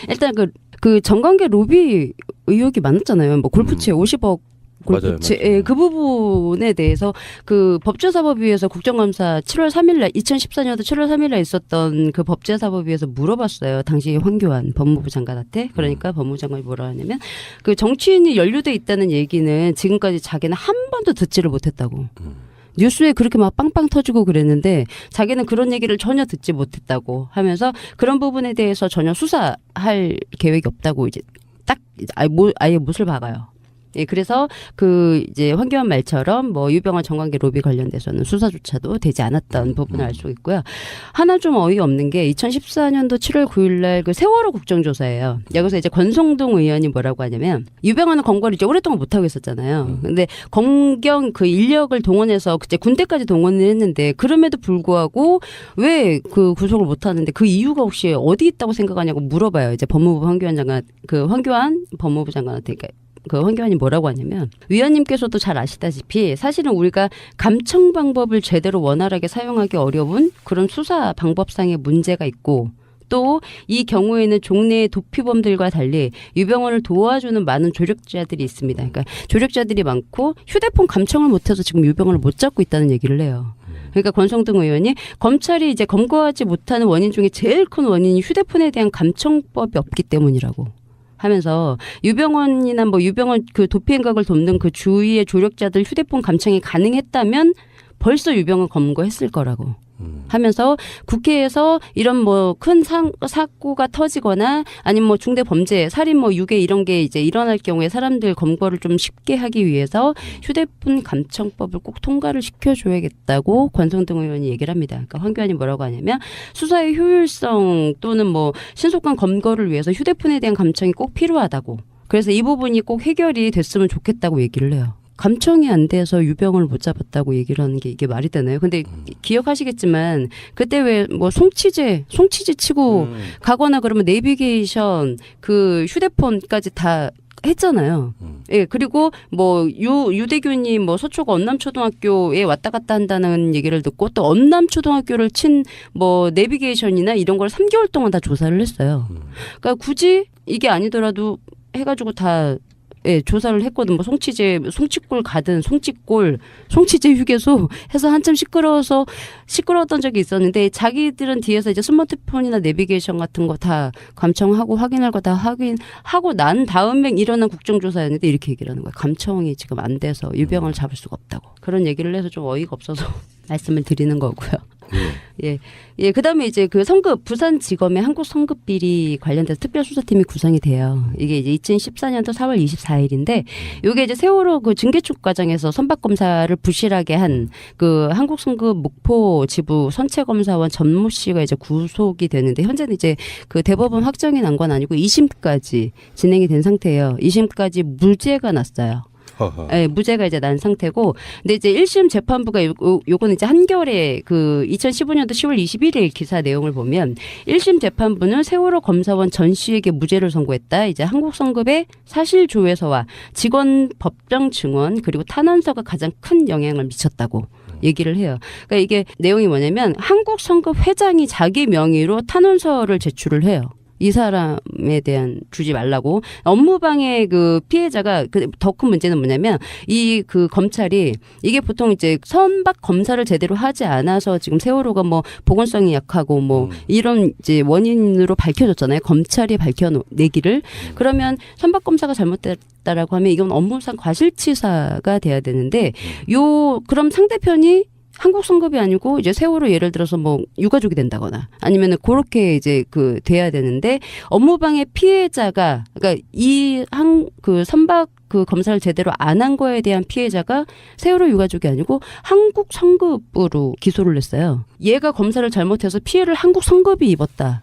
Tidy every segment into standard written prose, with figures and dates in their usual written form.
일단 그 정관계 로비 의혹이 많았잖아요. 뭐 골프채 50억 골프채, 맞아요. 예, 그 부분에 대해서 그 법제사법위에서 국정감사 7월 3일날 2014년도 7월 3일날 있었던 그 법제사법위에서 물어봤어요. 당시 황교안 법무부 장관한테. 그러니까 법무부 장관이 뭐라 하냐면 그 정치인이 연루돼 있다는 얘기는 지금까지 자기는 한 번도 듣지를 못했다고. 뉴스에 그렇게 막 빵빵 터지고 그랬는데 자기는 그런 얘기를 전혀 듣지 못했다고 하면서 그런 부분에 대해서 전혀 수사할 계획이 없다고 이제 딱 아예 못을 박아요. 예, 그래서 그 이제 황교안 말처럼 뭐 유병헌 정관계 로비 관련돼서는 수사조차도 되지 않았던 부분을 알 수 있고요. 하나 좀 어이없는 게 2014년도 7월 9일날 그 세월호 국정조사예요. 여기서 이제 권성동 의원이 뭐라고 하냐면 유병헌은 검거를 이제 오랫동안 못 하고 있었잖아요. 근데 검경 그 인력을 동원해서 그때 군대까지 동원을 했는데 그럼에도 불구하고 왜 그 구속을 못 하는데 그 이유가 혹시 어디 있다고 생각하냐고 물어봐요. 이제 법무부 황교안 장관 그 황교안 법무부 장관한테. 그러니까 그 황교안이 뭐라고 하냐면 위원님께서도 잘 아시다시피 사실은 우리가 감청 방법을 제대로 원활하게 사용하기 어려운 그런 수사 방법상의 문제가 있고 또 이 경우에는 종래의 도피범들과 달리 유병헌을 도와주는 많은 조력자들이 있습니다. 그러니까 조력자들이 많고 휴대폰 감청을 못해서 지금 유병헌을 못 잡고 있다는 얘기를 해요. 그러니까 권성동 의원이 검찰이 이제 검거하지 못하는 원인 중에 제일 큰 원인이 휴대폰에 대한 감청법이 없기 때문이라고. 하면서 유병헌이나 뭐 유병헌 그 도피 행각을 돕는 그 주위의 조력자들 휴대폰 감청이 가능했다면 벌써 유병헌 검거했을 거라고 하면서 국회에서 이런 뭐 큰 사고가 터지거나 아니면 뭐 중대 범죄, 살인 뭐 유괴 이런 게 이제 일어날 경우에 사람들 검거를 좀 쉽게 하기 위해서 휴대폰 감청법을 꼭 통과를 시켜줘야겠다고 권성동 의원이 얘기를 합니다. 그러니까 황교안이 뭐라고 하냐면 수사의 효율성 또는 뭐 신속한 검거를 위해서 휴대폰에 대한 감청이 꼭 필요하다고. 그래서 이 부분이 꼭 해결이 됐으면 좋겠다고 얘기를 해요. 감청이 안 돼서 유병헌을 못 잡았다고 얘기를 하는 게 이게 말이 되나요? 근데 기억하시겠지만 그때 왜 뭐 송치제 치고 가거나 그러면 내비게이션 그 휴대폰까지 다 했잖아요. 예, 그리고 뭐 유대균이 뭐 서초구 언남초등학교에 왔다 갔다 한다는 얘기를 듣고 또 언남초등학교를 친 뭐 내비게이션이나 이런 걸 3개월 동안 다 조사를 했어요. 그러니까 굳이 이게 아니더라도 해가지고 다 예, 조사를 했거든. 뭐 송치골 가든 송치제 휴게소 해서 한참 시끄러웠던 적이 있었는데 자기들은 뒤에서 이제 스마트폰이나 내비게이션 같은 거 다 감청하고 확인할 거 다 확인하고 난 다음에 일어난 국정조사였는데 이렇게 얘기를 하는 거예요. 감청이 지금 안 돼서 유병헌을 잡을 수가 없다고. 그런 얘기를 해서 좀 어이가 없어서 말씀을 드리는 거고요. 예, 그다음에 이제 그 부산지검의 한국 성급 비리 관련돼서 특별수사팀이 구성이 돼요. 이게 이제 2014년도 4월 24일인데, 이게 이제 세월호 그 증개축 과정에서 선박검사를 부실하게 한 그 한국 성급 목포 지부 선체검사원 전모 씨가 이제 구속이 되는데, 현재는 이제 그 대법원 확정이 난 건 아니고 2심까지 진행이 된 상태예요. 2심까지 무죄가 났어요. 네, 무죄가 이제 난 상태고, 근데 이제 1심 재판부가 요거는 이제 한겨레 그 2015년도 10월 21일 기사 내용을 보면 1심 재판부는 세월호 검사원 전 씨에게 무죄를 선고했다. 이제 한국 성급의 사실 조회서와 직원 법정 증언 그리고 탄원서가 가장 큰 영향을 미쳤다고 얘기를 해요. 그러니까 이게 내용이 뭐냐면 한국 성급 회장이 자기 명의로 탄원서를 제출을 해요. 이 사람에 대한 주지 말라고. 업무방해 그 피해자가 더 큰 문제는 뭐냐면 이 그 검찰이 이게 보통 이제 선박 검사를 제대로 하지 않아서 지금 세월호가 뭐 보건성이 약하고 뭐 이런 이제 원인으로 밝혀졌잖아요. 검찰이 밝혀내기를. 그러면 선박 검사가 잘못됐다라고 하면 이건 업무상 과실치사가 돼야 되는데 그럼 상대편이 한국 성급이 아니고 이제 세월호 예를 들어서 뭐 유가족이 된다거나 아니면은 그렇게 이제 그 돼야 되는데 업무방해 피해자가 그러니까 그 선박 그 검사를 제대로 안 한 거에 대한 피해자가 세월호 유가족이 아니고 한국 성급으로 기소를 했어요. 얘가 검사를 잘못해서 피해를 한국 성급이 입었다.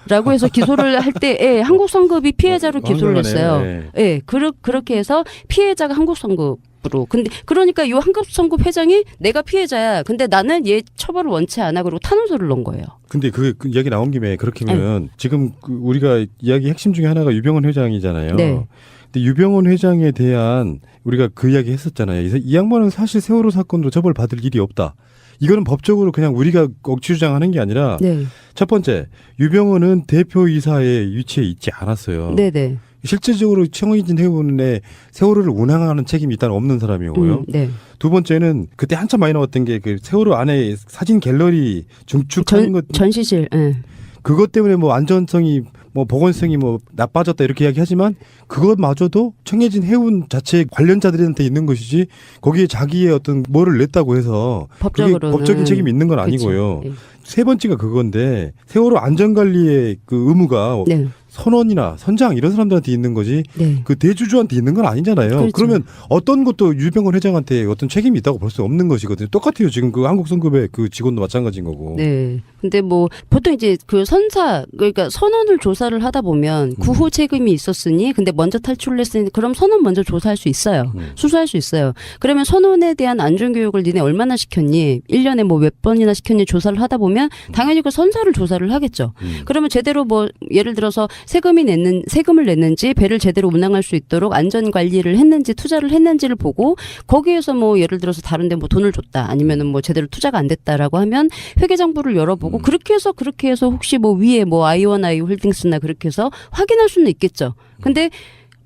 라고 해서 기소를 할 때, 한국 성급이 피해자로 기소를 했어요. 예, 그렇게 해서 피해자가 한국 성급으로. 근데 그러니까 이 한국 성급 회장이 내가 피해자야. 근데 나는 얘 처벌을 원치 않아. 그리고 탄원서를 넣은 거예요. 근데 그 이야기 나온 김에 그렇게 하면 지금 우리가 이야기 핵심 중에 하나가 유병헌 회장이잖아요. 네. 근데 유병헌 회장에 대한 우리가 그 이야기 했었잖아요. 이 양반은 사실 세월호 사건도 처벌받을 일이 없다. 이거는 법적으로 그냥 우리가 억지 주장하는 게 아니라 네. 첫 번째 유병헌은 대표이사의 위치에 있지 않았어요. 네네. 실질적으로 청해진 해운의 세월호를 운항하는 책임이 일단 없는 사람이고요. 네. 두 번째는 그때 한참 많이 나왔던 게 그 세월호 안에 사진 갤러리 중축하는 것 전시실. 네. 그것 때문에 뭐 안전성이 뭐 보건성이 뭐 나빠졌다 이렇게 이야기하지만 그것마저도 청해진 해운 자체 관련자들한테 있는 것이지 거기에 자기의 어떤 뭐를 냈다고 해서 그게 법적으로는 법적인 책임이 있는 건 아니고요. 그쵸. 세 번째가 그건데 세월호 안전관리의 그 의무가 네. 선원이나 선장 이런 사람들한테 있는 거지 네. 그 대주주한테 있는 건 아니잖아요. 그렇죠. 그러면 어떤 것도 유병헌 회장한테 어떤 책임이 있다고 볼 수 없는 것이거든요. 똑같아요. 지금 그 한국성급의 그 직원도 마찬가지인 거고. 네. 근데 뭐 보통 이제 그 선사 그러니까 선원을 조사를 하다 보면 구호 책임이 있었으니 근데 먼저 탈출을 했으니 그럼 선원 먼저 조사할 수 있어요. 수사할 수 있어요. 그러면 선원에 대한 안전 교육을 니네 얼마나 시켰니? 1년에 뭐 몇 번이나 시켰니? 조사를 하다 보면 당연히 그 선사를 조사를 하겠죠. 그러면 제대로 뭐 예를 들어서 세금을 냈는지 배를 제대로 운항할 수 있도록 안전 관리를 했는지 투자를 했는지를 보고 거기에서 뭐 예를 들어서 다른데 뭐 돈을 줬다 아니면은 뭐 제대로 투자가 안 됐다라고 하면 회계장부를 열어보고 그렇게 해서 혹시 뭐 위에 뭐 I1I 홀딩스나 그렇게 해서 확인할 수는 있겠죠. 근데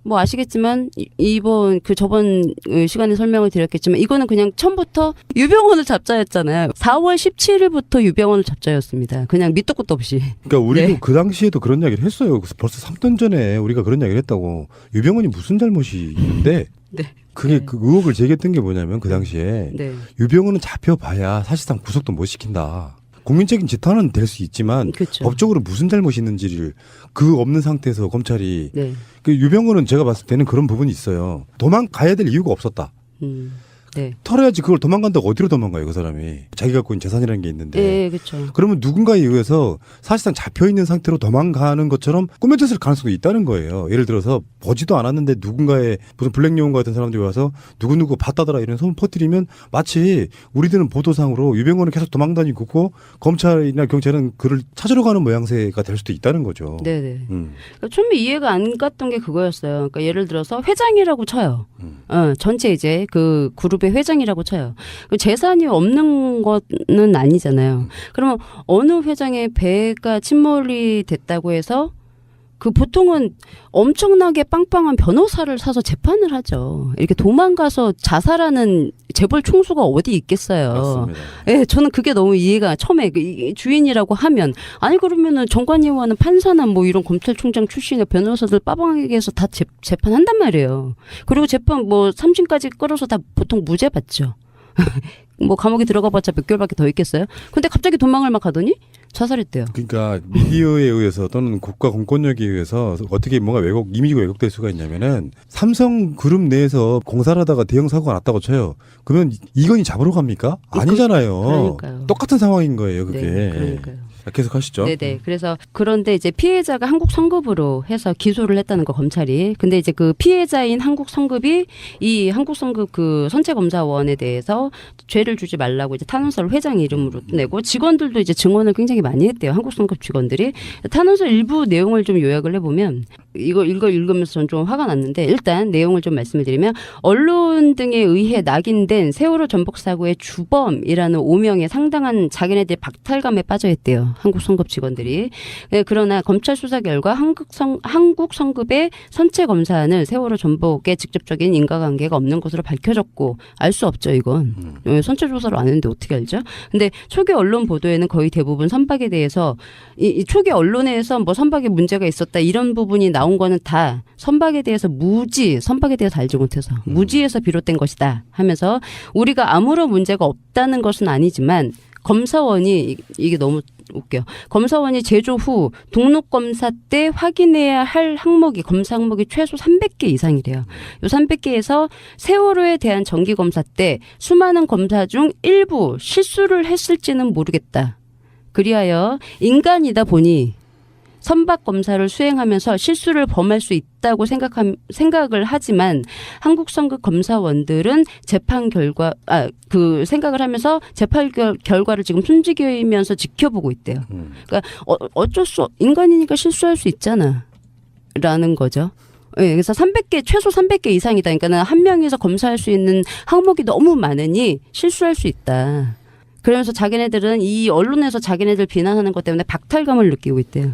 뭐 아시겠지만 이번 그 저번 시간에 설명을 드렸겠지만 이거는 그냥 처음부터 유병헌을 잡자였잖아요. 4월 17일부터 유병헌을 잡자였습니다. 그냥 밑도 끝도 없이. 그러니까 우리도 네. 그 당시에도 그런 이야기를 했어요. 그래서 벌써 3년 전에 우리가 그런 이야기를 했다고. 유병헌이 무슨 잘못이 있는데 네. 그게 네. 그 의혹을 제기했던 게 뭐냐면 그 당시에 네. 유병헌은 잡혀봐야 사실상 구속도 못 시킨다. 국민적인 재판은 될 수 있지만 그렇죠. 법적으로 무슨 잘못이 있는지를 그 없는 상태에서 검찰이 네. 그 유병헌은 제가 봤을 때는 그런 부분이 있어요. 도망가야 될 이유가 없었다. 네. 털어야지 그걸 도망간다고 어디로 도망가요 그 사람이. 자기가 갖고 있는 재산이라는 게 있는데. 네, 그렇죠. 그러면 누군가에 의해서 사실상 잡혀있는 상태로 도망가는 것처럼 꾸며졌을 가능성이 있다는 거예요. 예를 들어서 보지도 않았는데 누군가의 무슨 블랙용어 같은 사람들이 와서 누구누구 봤다더라 이런 소문 퍼뜨리면 마치 우리들은 보도상으로 유병헌은 계속 도망다니고 있고 검찰이나 경찰은 그를 찾으러 가는 모양새가 될 수도 있다는 거죠. 네네. 그러니까 처음에 이해가 안 갔던 게 그거였어요. 그러니까 예를 들어서 회장이라고 쳐요. 전체 이제 그 그룹의 회장이라고 쳐요. 그 재산이 없는 거는 아니잖아요. 그러면 어느 회장의 배가 침몰이 됐다고 해서 그 보통은 엄청나게 빵빵한 변호사를 사서 재판을 하죠. 이렇게 도망가서 자살하는 재벌 총수가 어디 있겠어요. 맞습니다. 예, 저는 그게 너무 이해가 처음에 이 주인이라고 하면 아니 그러면은 정관예우와는 판사나 뭐 이런 검찰총장 출신의 변호사들 빠방하게 해서 다 재판한단 말이에요. 그리고 재판 뭐 3심까지 끌어서 다 보통 무죄 받죠. 뭐 감옥에 들어가봤자 몇 개월밖에 더 있겠어요. 근데 갑자기 도망을 막 하더니 자살했대요. 그러니까 미디어에 의해서 또는 국가 공권력에 의해서 어떻게 뭔가 이미지가 왜곡될 수가 있냐면은 삼성 그룹 내에서 공사를 하다가 대형 사고가 났다고 쳐요. 그러면 이건희 잡으러 갑니까? 아니잖아요. 그러니까요. 똑같은 상황인 거예요, 그게. 네, 그러니까요. 계속 하시죠. 네네. 그래서 그런데 이제 피해자가 한국 성급으로 해서 기소를 했다는 거 검찰이. 근데 이제 그 피해자인 한국 성급이 이 한국 성급 그 선체검사원에 대해서 죄를 주지 말라고 이제 탄원서를 회장 이름으로 내고 직원들도 이제 증언을 굉장히 많이 했대요. 한국 성급 직원들이. 탄원서 일부 내용을 좀 요약을 해보면 이거 읽으면서 전 좀 화가 났는데 일단 내용을 좀 말씀을 드리면 언론 등에 의해 낙인된 세월호 전복 사고의 주범이라는 오명에 상당한 자기네들 박탈감에 빠져 있대요. 한국 성급 직원들이. 네, 그러나 검찰 수사 결과 한국 성급의 선체 검사는 세월호 전복에 직접적인 인과관계가 없는 것으로 밝혀졌고 알 수 없죠 이건. 선체 조사를 안 했는데 어떻게 알죠? 근데 초기 언론 보도에는 거의 대부분 선박에 대해서 이 초기 언론에서 뭐 선박에 문제가 있었다 이런 부분이 나온 거는 다 선박에 대해서 선박에 대해서 알지 못해서 무지에서 비롯된 것이다 하면서 우리가 아무런 문제가 없다는 것은 아니지만 검사원이 이게 너무 웃겨. 검사원이 제조 후 등록 검사 때 확인해야 할 항목이 검사 항목이 최소 300개 이상이래요. 요 300개에서 세월호에 대한 정기 검사 때 수많은 검사 중 일부 실수를 했을지는 모르겠다. 그리하여 인간이다 보니 선박 검사를 수행하면서 실수를 범할 수 있다고 생각을 하지만 한국 성급 검사원들은 재판 결과 그 생각을 하면서 재판 결과를 지금 숨지기면서 지켜보고 있대요. 그러니까 어쩔 수 인간이니까 실수할 수 있잖아라는 거죠. 네, 그래서 300개 최소 300개 이상이다. 그러니까는 한 명이서 검사할 수 있는 항목이 너무 많으니 실수할 수 있다. 그러면서 자기네들은 이 언론에서 자기네들 비난하는 것 때문에 박탈감을 느끼고 있대요.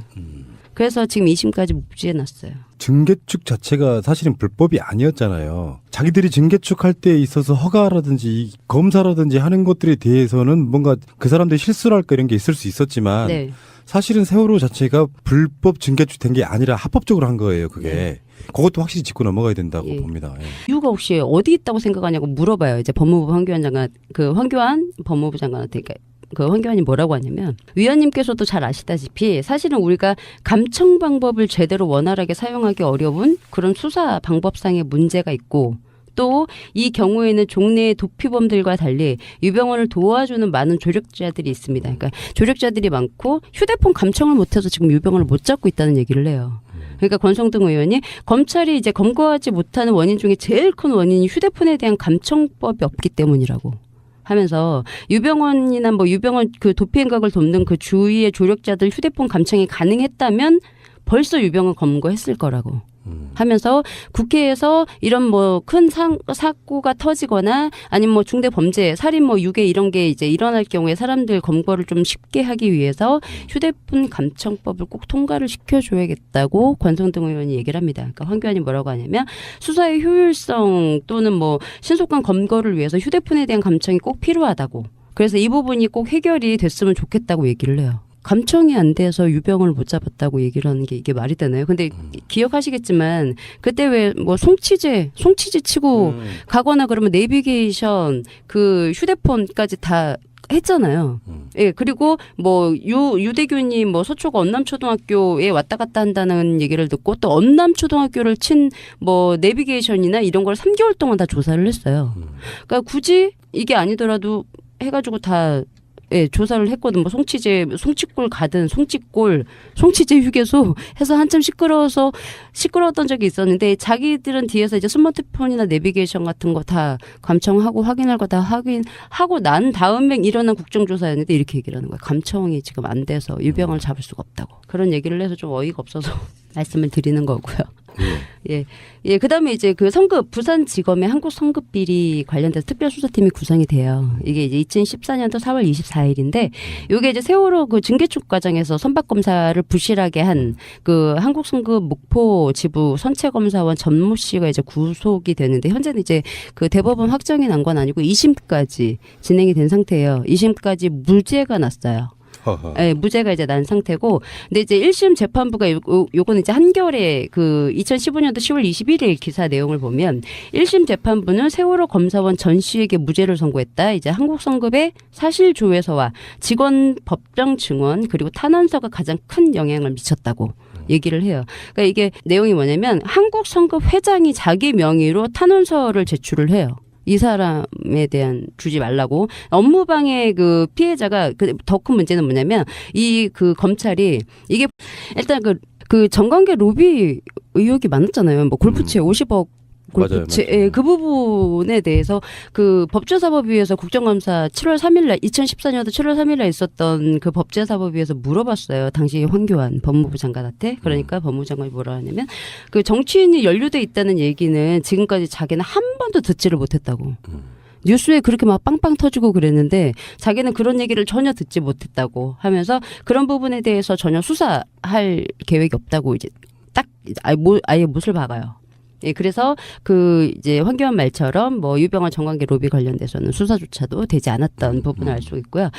그래서 지금 2심까지 무죄해놨어요. 증개축 자체가 사실은 불법이 아니었잖아요. 자기들이 증개축할 때 있어서 허가라든지 검사라든지 하는 것들에 대해서는 뭔가 그 사람들이 실수를 할까 이런 게 있을 수 있었지만 네. 사실은 세월호 자체가 불법 증개축 된 게 아니라 합법적으로 한 거예요. 그게. 네. 그것도 확실히 짚고 넘어가야 된다고 예. 봅니다. 예. 이유가 혹시 어디 있다고 생각하냐고 물어봐요. 이제 법무부 황교안 장관, 그 황교안 법무부 장관한테. 그러니까 그 황교안이 뭐라고 하냐면, 위원님께서도 잘 아시다시피 사실은 우리가 감청 방법을 제대로 원활하게 사용하기 어려운 그런 수사 방법상의 문제가 있고, 또 이 경우에는 종래의 도피범들과 달리 유병원을 도와주는 많은 조력자들이 있습니다. 그러니까 조력자들이 많고 휴대폰 감청을 못해서 지금 유병원을 못 잡고 있다는 얘기를 해요. 그러니까 권성동 의원이 검찰이 이제 검거하지 못하는 원인 중에 제일 큰 원인이 휴대폰에 대한 감청법이 없기 때문이라고 하면서, 유병원이나 뭐 유병원 그 도피 행각을 돕는 그 주위의 조력자들 휴대폰 감청이 가능했다면 벌써 유병원 검거했을 거라고 하면서, 국회에서 이런 뭐 큰 사고가 터지거나 아니면 뭐 중대 범죄, 살인 뭐 유괴 이런 게 이제 일어날 경우에 사람들 검거를 좀 쉽게 하기 위해서 휴대폰 감청법을 꼭 통과를 시켜줘야겠다고 권성동 의원이 얘기를 합니다. 그러니까 황교안이 뭐라고 하냐면, 수사의 효율성 또는 뭐 신속한 검거를 위해서 휴대폰에 대한 감청이 꼭 필요하다고. 그래서 이 부분이 꼭 해결이 됐으면 좋겠다고 얘기를 해요. 감청이 안 돼서 유병을 못 잡았다고 얘기를 하는 게 이게 말이 되나요? 근데 기억하시겠지만 그때 왜 뭐 송치제 치고 가거나 그러면 내비게이션 그 휴대폰까지 다 했잖아요. 예, 그리고 뭐 유대균이 뭐 서초구 언남초등학교에 왔다 갔다 한다는 얘기를 듣고 또 언남초등학교를 친 뭐 내비게이션이나 이런 걸 3개월 동안 다 조사를 했어요. 그러니까 굳이 이게 아니더라도 해가지고 다 예, 조사를 했거든. 뭐 송치골 가든 송치제 휴게소 해서 한참 시끄러웠던 적이 있었는데, 자기들은 뒤에서 이제 스마트폰이나 내비게이션 같은 거 다 감청하고 확인할 거 다 확인하고 난 다음에 일어난 국정조사였는데 이렇게 얘기를 하는 거예요. 감청이 지금 안 돼서 유병을 잡을 수가 없다고. 그런 얘기를 해서 좀 어이가 없어서 말씀을 드리는 거고요. 예, 그다음에 이제 그 부산지검의 한국 성급 비리 관련돼서 특별수사팀이 구성이 돼요. 이게 이제 2014년도 4월 24일인데, 이게 이제 세월호 그 증개축 과정에서 선박검사를 부실하게 한 그 한국 성급 목포 지부 선체검사원 전무 씨가 이제 구속이 되는데, 현재는 이제 그 대법원 확정이 난 건 아니고 2심까지 진행이 된 상태예요. 2심까지 무죄가 났어요. 네, 무죄가 이제 난 상태고, 근데 이제 1심 재판부가 요거는 이제 한겨레 그 2015년도 10월 21일 기사 내용을 보면, 1심 재판부는 세월호 검사원 전 씨에게 무죄를 선고했다. 이제 한국 성급의 사실 조회서와 직원 법정 증언 그리고 탄원서가 가장 큰 영향을 미쳤다고 얘기를 해요. 그러니까 이게 내용이 뭐냐면, 한국 성급 회장이 자기 명의로 탄원서를 제출을 해요. 이 사람에 대한 주지 말라고. 업무방해 그 피해자가 더 큰 문제는 뭐냐면, 이 그 검찰이 이게 일단 그 정관계 로비 의혹이 많았잖아요. 뭐 골프채 50억 골프채, 맞아요. 예, 그 부분에 대해서 그 법제사법위에서 국정감사 7월 3일날 2014년도 7월 3일날 있었던 그 법제사법위에서 물어봤어요. 당시 황교안 법무부 장관한테. 그러니까 법무부 장관이 뭐라 하냐면, 그 정치인이 연루돼 있다는 얘기는 지금까지 자기는 한 번도 듣지를 못했다고. 뉴스에 그렇게 막 빵빵 터지고 그랬는데 자기는 그런 얘기를 전혀 듣지 못했다고 하면서, 그런 부분에 대해서 전혀 수사할 계획이 없다고 이제 딱 아예 못을 박아요. 예, 그래서 그 이제 황교안 말처럼 뭐 유병헌 정관계 로비 관련돼서는 수사조차도 되지 않았던 부분을 알 수 있고요.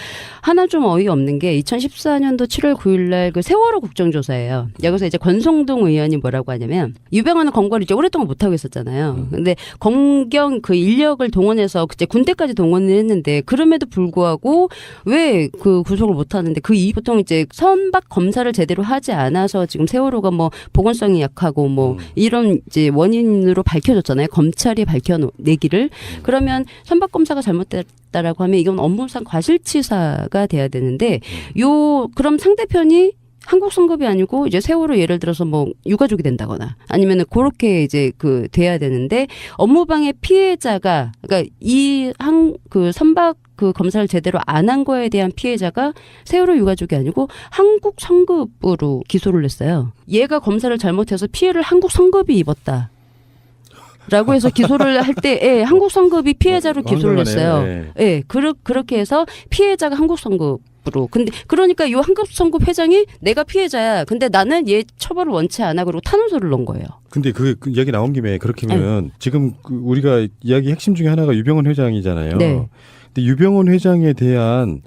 하나 좀 어이없는 게 2014년도 7월 9일날 그 세월호 국정조사예요. 여기서 이제 권성동 의원이 뭐라고 하냐면, 유병헌은 검거를 이제 오랫동안 못 하고 있었잖아요. 근데 검경 그 인력을 동원해서 이제 군대까지 동원을 했는데, 그럼에도 불구하고 왜 그 구속을 못 하는데, 보통 이제 선박 검사를 제대로 하지 않아서 지금 세월호가 뭐 보건성이 약하고 뭐 이런 이제 원인으로 밝혀졌잖아요. 검찰이 밝혀내기를. 그러면 선박검사가 잘못됐다라고 하면 이건 업무상 과실치사가 돼야 되는데, 그럼 상대편이 한국 성급이 아니고 이제 세월호 예를 들어서 뭐 유가족이 된다거나 아니면은 그렇게 이제 그 돼야 되는데, 업무방해 피해자가, 그러니까 그 선박 그 검사를 제대로 안 한 거에 대한 피해자가 세월호 유가족이 아니고 한국 성급으로 기소를 했어요. 얘가 검사를 잘못해서 피해를 한국 성급이 입었다. 라고 해서 기소를 할 때 예, 한국 성급이 피해자로 기소를 했어요. 황당하네요. 예. 예, 그렇게 해서 피해자가 한국 성급으로. 근데 그러니까 이 한국 성급 회장이 내가 피해자야. 근데 나는 얘 처벌을 원치 않아. 그리고 탄원서를 넣은 거예요. 근데 그 이야기 나온 김에 그렇게 하면 지금 우리가 이야기 핵심 중에 하나가 유병헌 회장이잖아요. 네. 근데 유병헌 회장에 대한